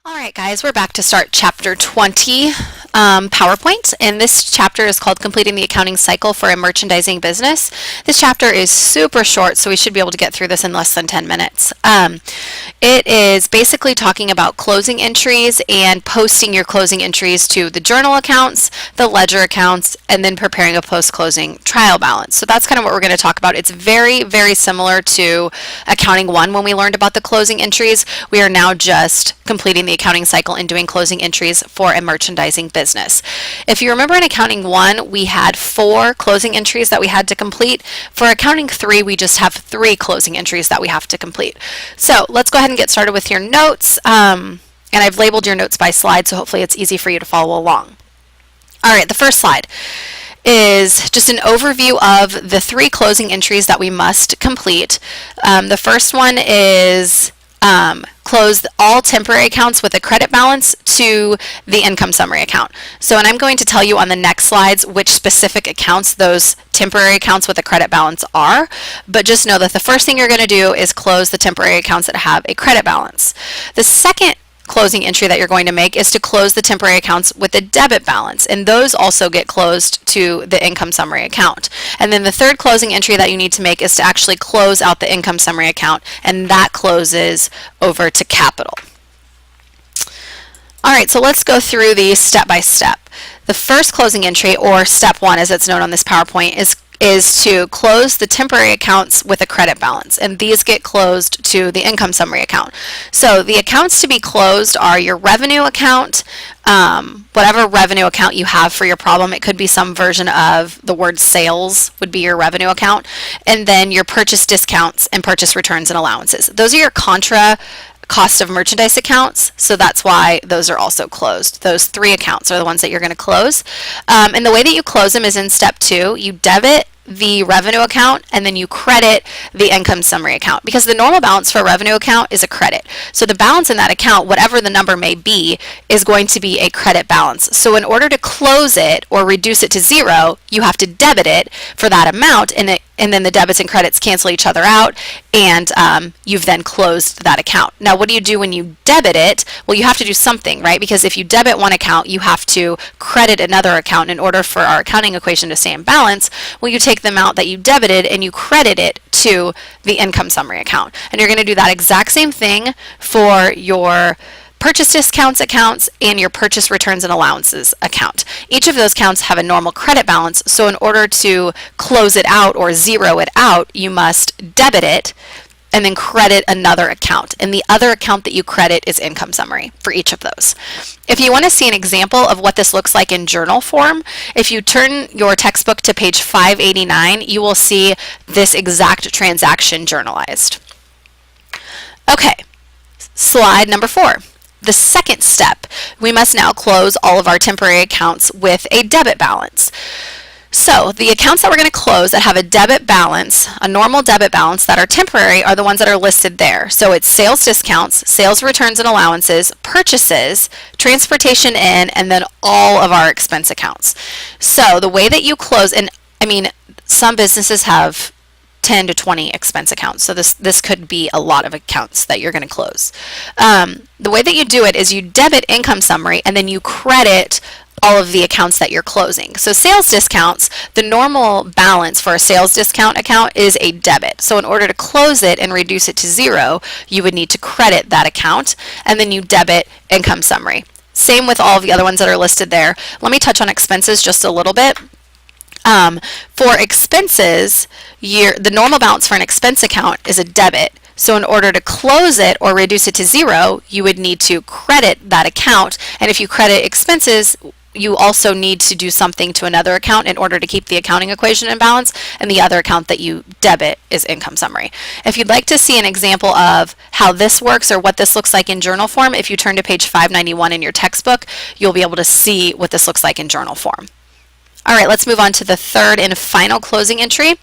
All right, guys, we're back to start chapter 20 PowerPoint, and this chapter is called Completing the Accounting Cycle for a Merchandising Business. This chapter is super short, so we should be able to get through this in less than 10 minutes. It is basically talking about closing entries and posting your closing entries to the journal accounts, the ledger accounts, and then preparing a post-closing trial balance. So that's kind of what we're going to talk about. It's very, very similar to Accounting 1 when we learned about the closing entries. We are now just completing the accounting cycle and doing closing entries for a merchandising business. If you remember in Accounting 1, we had 4 closing entries that we had to complete. For Accounting 3, we just have 3 closing entries that we have to complete. So let's go ahead and get started with your notes. And I've labeled your notes by slide, so hopefully it's easy for you to follow along. All right, the first slide is just an overview of the 3 closing entries that we must complete. The first one is close all temporary accounts with a credit balance to the income summary account. So, and I'm going to tell you on the next slides which specific accounts those temporary accounts with a credit balance are, but just know that the first thing you're going to do is close the temporary accounts that have a credit balance. The second closing entry that you're going to make is to close the temporary accounts with a debit balance, and those also get closed to the income summary account. And then the third closing entry that you need to make is to actually close out the income summary account, and that closes over to capital. All right, so let's go through these step by step. The first closing entry, or step 1 as it's known on this PowerPoint, is to close the temporary accounts with a credit balance, and these get closed to the income summary account. So the accounts to be closed are your revenue account, whatever revenue account you have for your problem. It could be some version of the word sales would be your revenue account, and then your purchase discounts and purchase returns and allowances. Those are your contra cost of merchandise accounts, so that's why those are also closed. Those 3 accounts are the ones that you're going to close. And the way that you close them is in step 2. You debit the revenue account and then you credit the income summary account, because the normal balance for a revenue account is a credit. So the balance in that account, whatever the number may be, is going to be a credit balance. So in order to close it or reduce it to 0, you have to debit it for that amount, and then the debits and credits cancel each other out, and you've then closed that account. Now, what do you do when you debit it? Well, you have to do something, right? Because if you debit one account, you have to credit another account in order for our accounting equation to stay in balance. Well, you take the amount that you debited and you credit it to the income summary account. And you're going to do that exact same thing for your purchase discounts accounts and your purchase returns and allowances account. Each of those accounts have a normal credit balance, so in order to close it out or zero it out, you must debit it and then credit another account. And the other account that you credit is income summary for each of those. If you want to see an example of what this looks like in journal form, if you turn your textbook to page 589, you will see this exact transaction journalized. Okay, slide number 4. The second step, we must now close all of our temporary accounts with a debit balance. So the accounts that we're going to close that have a debit balance, a normal debit balance that are temporary, are the ones that are listed there. So it's sales discounts, sales returns and allowances, purchases, transportation in, and then all of our expense accounts. So the way that you close, and I mean, some businesses have 10 to 20 expense accounts. So this could be a lot of accounts that you're going to close. The way that you do it is you debit income summary and then you credit all of the accounts that you're closing. So sales discounts, the normal balance for a sales discount account is a debit. So in order to close it and reduce it to 0, you would need to credit that account and then you debit income summary. Same with all of the other ones that are listed there. Let me touch on expenses just a little bit. For expenses, the normal balance for an expense account is a debit. So in order to close it or reduce it to 0, you would need to credit that account. And if you credit expenses, you also need to do something to another account in order to keep the accounting equation in balance, and the other account that you debit is income summary. If you'd like to see an example of how this works or what this looks like in journal form, if you turn to page 591 in your textbook, you'll be able to see what this looks like in journal form. All right, let's move on to the third and final closing entry.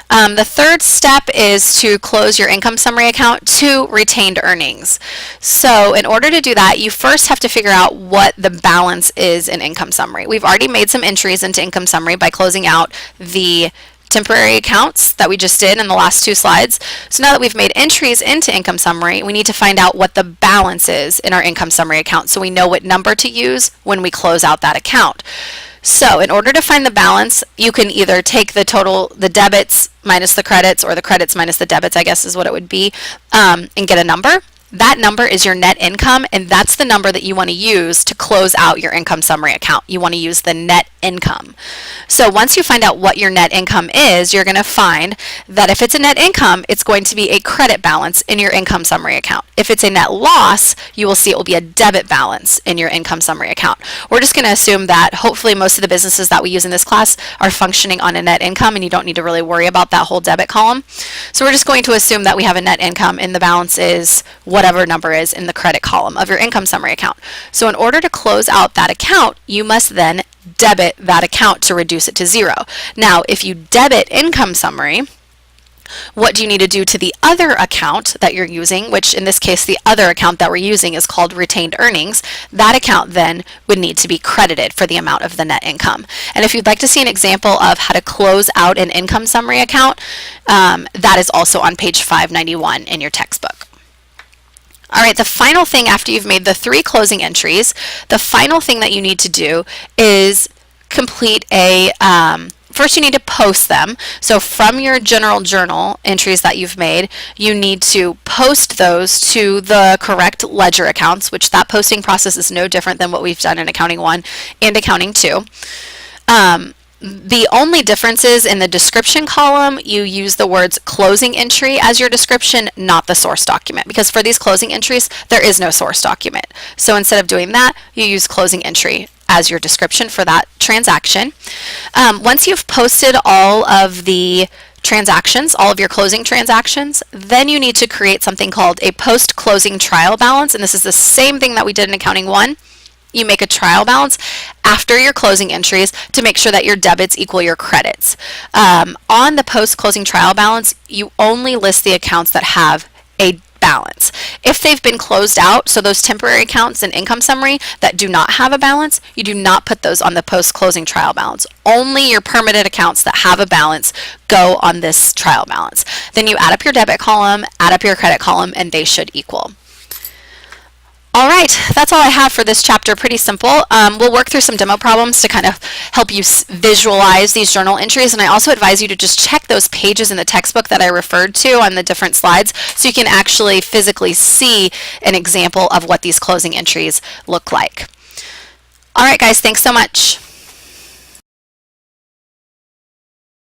The third step is to close your income summary account to retained earnings. So in order to do that, you first have to figure out what the balance is in income summary. We've already made some entries into income summary by closing out the temporary accounts that we just did in the last 2 slides. So now that we've made entries into income summary, we need to find out what the balance is in our income summary account so we know what number to use when we close out that account. So in order to find the balance, you can either take the total, the debits minus the credits, or the credits minus the debits, I guess is what it would be, and get a number. That number is your net income, and that's the number that you want to use to close out your income summary account. You want to use the net income. So once you find out what your net income is, you're going to find that if it's a net income, it's going to be a credit balance in your income summary account. If it's a net loss, you will see it will be a debit balance in your income summary account. We're just going to assume that hopefully most of the businesses that we use in this class are functioning on a net income, and you don't need to really worry about that whole debit column. So we're just going to assume that we have a net income and the balance is whatever number is in the credit column of your income summary account. So in order to close out that account, you must then debit that account to reduce it to 0. Now, if you debit income summary, what do you need to do to the other account that you're using, which in this case, the other account that we're using is called retained earnings? That account then would need to be credited for the amount of the net income. And if you'd like to see an example of how to close out an income summary account, that is also on page 591 in your textbook. All right, the final thing after you've made the 3 closing entries, the final thing that you need to do is complete a, first you need to post them. So from your general journal entries that you've made, you need to post those to the correct ledger accounts, which that posting process is no different than what we've done in Accounting 1 and Accounting 2. The only difference is in the description column, you use the words closing entry as your description, not the source document, because for these closing entries, there is no source document. So instead of doing that, you use closing entry as your description for that transaction. Once you've posted all of the transactions, all of your closing transactions, then you need to create something called a post-closing trial balance, and this is the same thing that we did in Accounting 1. You make a trial balance after your closing entries to make sure that your debits equal your credits. On the post-closing trial balance, you only list the accounts that have a balance. If they've been closed out, so those temporary accounts in income summary that do not have a balance, you do not put those on the post-closing trial balance. Only your permitted accounts that have a balance go on this trial balance. Then you add up your debit column, add up your credit column, and they should equal. All right, that's all I have for this chapter. Pretty simple. We'll work through some demo problems to kind of help you visualize these journal entries, and I also advise you to just check those pages in the textbook that I referred to on the different slides so you can actually physically see an example of what these closing entries look like. All right, guys, thanks so much.